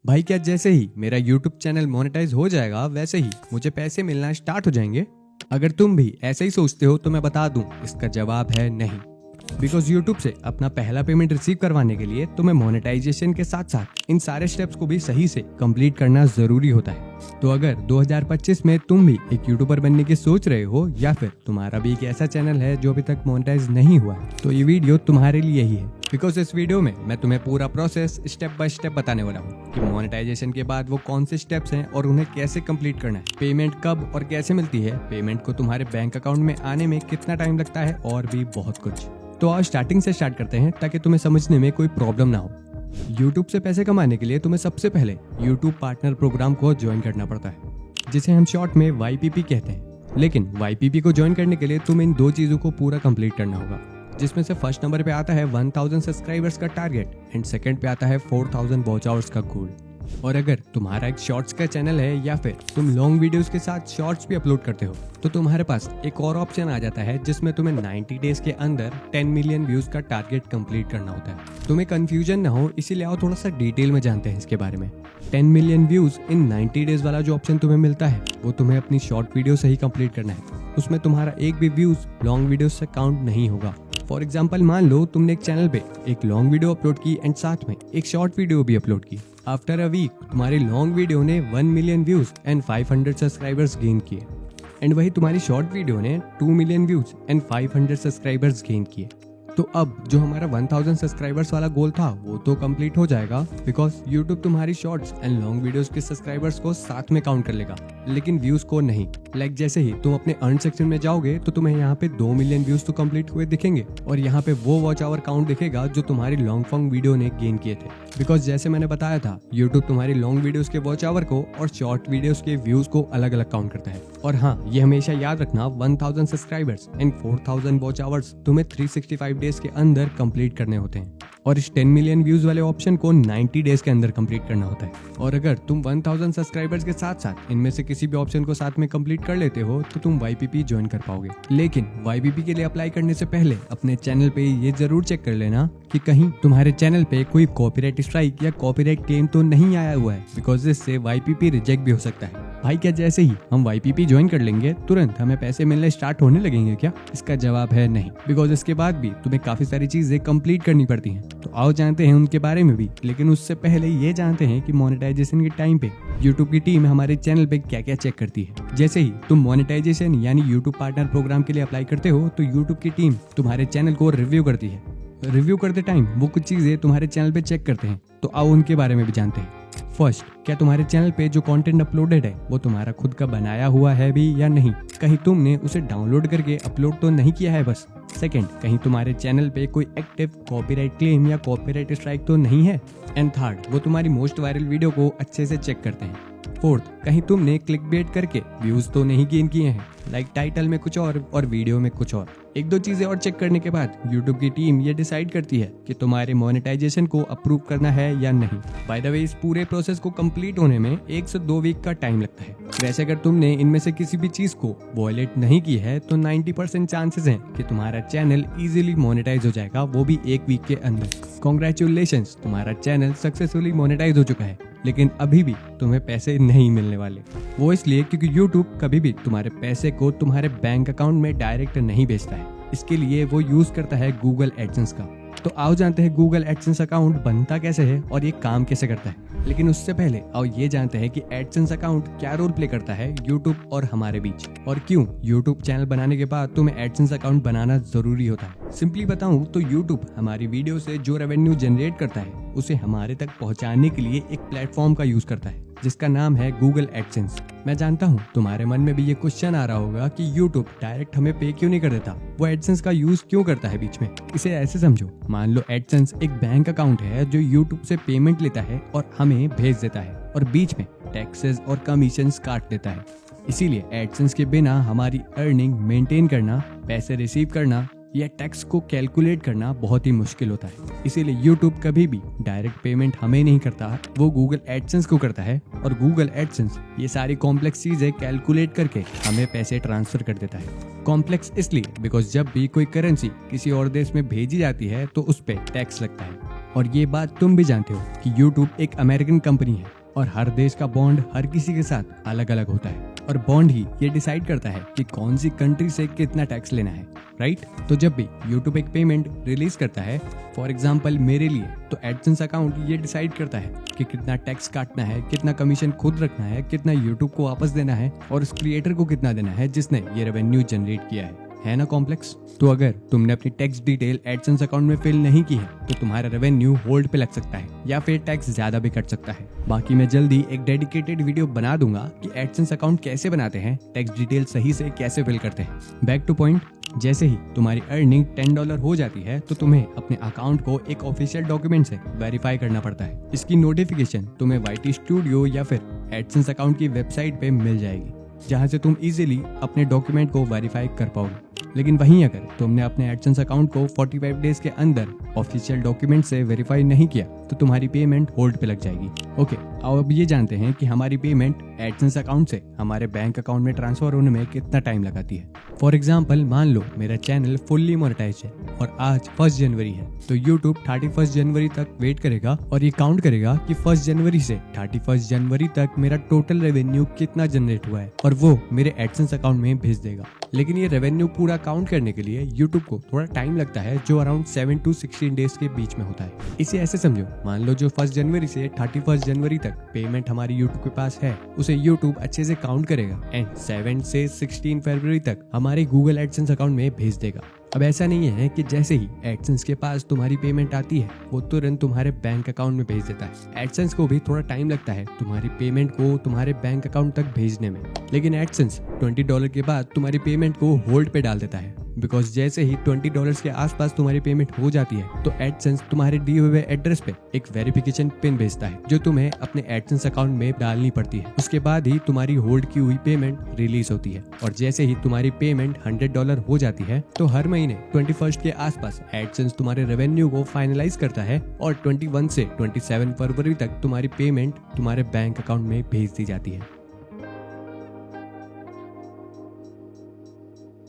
भाई क्या जैसे ही मेरा YouTube चैनल मोनेटाइज हो जाएगा वैसे ही मुझे पैसे मिलना स्टार्ट हो जाएंगे? अगर तुम भी ऐसे ही सोचते हो तो मैं बता दूं, इसका जवाब है नहीं। बिकॉज यूट्यूब से अपना पहला पेमेंट रिसीव करवाने के लिए तुम्हें मोनेटाइजेशन के साथ साथ इन सारे स्टेप्स को भी सही से कंप्लीट करना जरूरी होता है। तो अगर 2025 में तुम भी एक यूट्यूबर बनने की सोच रहे हो या फिर तुम्हारा भी एक ऐसा चैनल है जो अभी तक मोनेटाइज नहीं हुआ है, तो ये वीडियो तुम्हारे लिए ही है। बिकॉज इस वीडियो में मैं तुम्हें पूरा प्रोसेस स्टेप बाय स्टेप बताने वाला हूँ कि मोनेटाइजेशन के बाद वो कौन से स्टेप्स हैं और उन्हें कैसे कंप्लीट करना है, पेमेंट कब और कैसे मिलती है, पेमेंट को तुम्हारे बैंक अकाउंट में आने में कितना टाइम लगता है और भी बहुत कुछ। तो आज स्टार्टिंग से स्टार्ट करते हैं ताकि तुम्हें समझने में कोई प्रॉब्लम ना हो। YouTube से पैसे कमाने के लिए तुम्हें सबसे पहले YouTube पार्टनर प्रोग्राम को ज्वाइन करना पड़ता है, जिसे हम शॉर्ट में YPP कहते हैं। लेकिन YPP को ज्वाइन करने के लिए तुम्हें इन दो चीजों को पूरा कंप्लीट करना होगा, जिसमें से फर्स्ट नंबर पे आता है 1000 सब्सक्राइबर्स का टारगेट एंड सेकंड पे आता है 4000 वॉच आवर्स का गोल। और अगर तुम्हारा एक शॉर्ट्स का चैनल है या फिर तुम लॉन्ग वीडियोस के साथ शॉर्ट्स भी अपलोड करते हो, तो तुम्हारे पास एक और ऑप्शन आ जाता है जिसमें तुम्हें 90 डेज के अंदर 10 मिलियन व्यूज का टारगेट कंप्लीट करना होता है। तुम्हें कंफ्यूजन ना हो इसीलिए आओ थोड़ा सा डिटेल में जानते हैं इसके बारे में। 10 मिलियन व्यूज इन 90 डेज वाला जो ऑप्शन तुम्हें मिलता है वो तुम्हें अपनी शॉर्ट वीडियो से ही कंप्लीट करना है। उसमें तुम्हारा एक भी व्यूज लॉन्ग वीडियो से काउंट नहीं होगा। फॉर एग्जाम्पल मान लो तुमने एक चैनल पे एक लॉन्ग वीडियो अपलोड की एंड साथ में एक शॉर्ट वीडियो भी अपलोड की। आफ्टर अ वीक तुम्हारी लॉन्ग वीडियो ने 1 million views and 500 subscribers gain किए एंड वही तुम्हारी शॉर्ट वीडियो ने 2 million views and 500 subscribers gain किए। तो अब जो हमारा 1000 सब्सक्राइबर्स वाला गोल था वो तो कंप्लीट हो जाएगा, बिकॉज यूट्यूब तुम्हारी शॉर्ट्स एंड लॉन्ग वीडियोस के सब्सक्राइबर्स को साथ में काउंट कर लेगा, लेकिन व्यूज को नहीं। लाइक जैसे ही तुम अपने अर्न सेक्शन में जाओगे तो तुम्हें यहाँ पे 2 मिलियन व्यूज तो कंप्लीट हुए दिखेंगे और यहाँ पे वो वॉच आवर काउंट दिखेगा जो तुम्हारी लॉन्ग फॉर्म वीडियो ने गेन किए थे। बिकॉज जैसे मैंने बताया था, यूट्यूब तुम्हारी लॉन्ग वीडियोस के वॉच आवर को और शॉर्ट वीडियोस के व्यूज को अलग अलग काउंट करता है। और हाँ, ये हमेशा याद रखना, 1000 सब्सक्राइबर्स एंड 4000 वॉच आवर्स तुम्हें 365 डेज के अंदर कंप्लीट करने होते हैं और इस 10 मिलियन व्यूज वाले ऑप्शन को 90 डेज के अंदर कंप्लीट करना होता है। और अगर तुम 1000 सब्सक्राइबर्स के साथ साथ इनमें से किसी भी ऑप्शन को साथ में कंप्लीट कर लेते हो तो तुम YPP ज्वाइन कर पाओगे। लेकिन YPP के लिए अप्लाई करने से पहले अपने चैनल पे ये जरूर चेक कर लेना कि कहीं तुम्हारे चैनल पे कोई कॉपीराइट स्ट्राइक या कॉपीराइट क्लेम तो नहीं आया हुआ है, बिकॉज इससे YPP रिजेक्ट भी हो सकता है। भाई क्या जैसे ही हम YPP ज्वाइन कर लेंगे तुरंत हमें पैसे मिलने स्टार्ट होने लगेंगे क्या? इसका जवाब है नहीं, बिकॉज इसके बाद भी तुम्हें काफी सारी चीजें कंप्लीट करनी पड़ती हैं। तो आओ जानते हैं उनके बारे में भी, लेकिन उससे पहले ये जानते हैं कि मोनेटाइजेशन के टाइम पे यूट्यूब की टीम हमारे चैनल पे क्या क्या चेक करती है। जैसे ही तुम मोनेटाइजेशन यानी यूट्यूब पार्टनर प्रोग्राम के लिए अप्लाई करते हो तो यूट्यूब की टीम तुम्हारे चैनल को रिव्यू करती है। रिव्यू करते टाइम वो कुछ चीजें तुम्हारे चैनल पे चेक करते हैं, तो आओ उनके बारे में भी जानते हैं। फर्स्ट, क्या तुम्हारे चैनल पे जो कंटेंट अपलोडेड है वो तुम्हारा खुद का बनाया हुआ है भी या नहीं, कहीं तुमने उसे डाउनलोड करके अपलोड तो नहीं किया है बस। सेकंड, कहीं तुम्हारे चैनल पे कोई एक्टिव कॉपीराइट क्लेम या कॉपीराइट स्ट्राइक तो नहीं है। एंड थर्ड, वो तुम्हारी मोस्ट वायरल वीडियो को अच्छे से चेक करते हैं। फोर्थ, कहीं तुमने क्लिकबेट करके व्यूज तो नहीं गेन किए हैं, लाइक टाइटल में कुछ और वीडियो में कुछ और। एक दो चीजें और चेक करने के बाद यूट्यूब की टीम ये डिसाइड करती है कि तुम्हारे मोनेटाइजेशन को अप्रूव करना है या नहीं। बाय द वे, इस पूरे प्रोसेस को कंप्लीट होने में 1 से 2 वीक का टाइम लगता है। वैसे अगर तुमने इनमें से किसी भी चीज को वॉयलेट नहीं की है तो 90% चांसेस हैं कि तुम्हारा चैनल इजीली मोनेटाइज हो जाएगा, वो भी 1 वीक के अंदर। कॉन्ग्रेचुलेशंस, तुम्हारा चैनल सक्सेसफुली मोनेटाइज हो चुका है, लेकिन अभी भी तुम्हें पैसे नहीं मिलने वाले। वो इसलिए क्योंकि YouTube कभी भी तुम्हारे पैसे को तुम्हारे बैंक अकाउंट में डायरेक्ट नहीं भेजता है। इसके लिए वो यूज करता है गूगल एडसेंस का। तो आओ जानते हैं गूगल एडसेंस अकाउंट बनता कैसे है और ये काम कैसे करता है। लेकिन उससे पहले आओ ये जानते हैं कि एडसेंस अकाउंट क्या रोल प्ले करता है यूट्यूब और हमारे बीच, और क्यों यूट्यूब चैनल बनाने के बाद तुम्हें एडसेंस अकाउंट बनाना जरूरी होता है। सिंपली बताऊं तो यूट्यूब हमारी वीडियो से जो रेवेन्यू जनरेट करता है उसे हमारे तक पहुंचाने के लिए एक प्लेटफॉर्म का यूज करता है जिसका नाम है गूगल एडसेंस। मैं जानता हूँ तुम्हारे मन में भी ये क्वेश्चन आ रहा होगा कि यूट्यूब डायरेक्ट हमें पे क्यों नहीं कर देता, वो एडसेंस का यूज क्यों करता है बीच में। इसे ऐसे समझो, मान लो एडसेंस एक बैंक अकाउंट है जो यूट्यूब से पेमेंट लेता है और हमें भेज देता है और बीच में टैक्सेस और कमीशंस काट देता है। इसीलिए एडसेंस के बिना हमारी अर्निंग मेंटेन करना, पैसे रिसीव करना या टैक्स को कैलकुलेट करना बहुत ही मुश्किल होता है। इसीलिए YouTube कभी भी डायरेक्ट पेमेंट हमें नहीं करता, वो गूगल एडसेंस को करता है और गूगल एडसेंस ये सारी कॉम्प्लेक्स चीजें कैलकुलेट करके हमें पैसे ट्रांसफर कर देता है। कॉम्प्लेक्स इसलिए बिकॉज जब भी कोई करेंसी किसी और देश में भेजी जाती है तो उस पर टैक्स लगता है। और ये बात तुम भी जानते हो कि YouTube एक अमेरिकन कंपनी है और हर देश का बॉन्ड हर किसी के साथ अलग अलग होता है और बॉन्ड ही ये डिसाइड करता है कि कौन सी कंट्री से कितना टैक्स लेना है, राइट? तो जब भी YouTube एक पेमेंट रिलीज करता है, फॉर एग्जाम्पल मेरे लिए, तो एडसेंस अकाउंट ये डिसाइड करता है कि कितना टैक्स काटना है, कितना कमीशन खुद रखना है, कितना YouTube को वापस देना है और उस क्रिएटर को कितना देना है जिसने ये रेवेन्यू जनरेट किया है ना कॉम्प्लेक्स? तो अगर तुमने अपनी टैक्स डिटेल एडसेंस अकाउंट में फिल नहीं की है तो तुम्हारा रेवेन्यू होल्ड पे लग सकता है या फिर टैक्स ज्यादा भी कट सकता है। बाकी मैं जल्दी एक डेडिकेटेड वीडियो बना दूंगा कि एडसेंस अकाउंट कैसे बनाते हैं, टैक्स डिटेल सही से कैसे फिल करते हैं। बैक टू पॉइंट, जैसे ही तुम्हारी अर्निंग $10 हो जाती है तो तुम्हें अपने अकाउंट को एक ऑफिशियल डॉक्यूमेंट से वेरीफाई करना पड़ता है। इसकी नोटिफिकेशन तुम्हें YT स्टूडियो या फिर एडसेंस अकाउंट की वेबसाइट पे मिल जाएगी, जहां से तुम इजीली अपने डॉक्यूमेंट को वेरीफाई कर पाओगे। लेकिन वहीं अगर तुमने अपने एडसेंस अकाउंट को 45 डेज के अंदर ऑफिशियल डॉक्यूमेंट से वेरीफाई नहीं किया तो तुम्हारी पेमेंट होल्ड पे लग जाएगी। ओके, अब ये जानते हैं कि हमारी पेमेंट एडसेंस अकाउंट से हमारे बैंक अकाउंट में ट्रांसफर होने में कितना टाइम लगाती है। फॉर एग्जाम्पल, मान लो मेरा चैनल फुल्ली मोनेटाइज है और आज 1 जनवरी है, तो YouTube 31 जनवरी तक वेट करेगा और ये काउंट करेगा कि 1 जनवरी से 31 जनवरी तक मेरा टोटल रेवेन्यू कितना जनरेट हुआ है और वो मेरे एडसेंस अकाउंट में भेज देगा। लेकिन ये रेवेन्यू पूरा काउंट करने के लिए YouTube को थोड़ा टाइम लगता है, जो अराउंड 7 to 16 डेज के बीच में होता है। इसे ऐसे समझो, मान लो जो 1 जनवरी से 31 जनवरी तक पेमेंट हमारी YouTube के पास है, उसे YouTube अच्छे से काउंट करेगा एंड 7 से 16 फरवरी तक हमारे गूगल एडसेंस अकाउंट में भेज देगा। अब ऐसा नहीं है कि जैसे ही एडसेंस के पास तुम्हारी पेमेंट आती है वो तुरंत तुम्हारे बैंक अकाउंट में भेज देता है। एडसेंस को भी थोड़ा टाइम लगता है तुम्हारी पेमेंट को तुम्हारे बैंक अकाउंट तक भेजने में, लेकिन एडसेंस $20 के बाद तुम्हारी पेमेंट को होल्ड पे डाल देता है। बिकॉज जैसे ही $20 के आसपास तुम्हारी पेमेंट हो जाती है तो एडसेंस तुम्हारे दिए हुए एड्रेस पे एक वेरिफिकेशन पिन भेजता है जो तुम्हें अपने एडसेंस अकाउंट में डालनी पड़ती है। उसके बाद ही तुम्हारी होल्ड की हुई पेमेंट रिलीज होती है और जैसे ही तुम्हारी पेमेंट $100 हो जाती है तो हर महीने 21 के आसपास एडसेंस तुम्हारे रेवेन्यू को फाइनलाइज करता है और 21 से 27 फरवरी तक तुम्हारी पेमेंट तुम्हारे बैंक अकाउंट में भेज दी जाती है।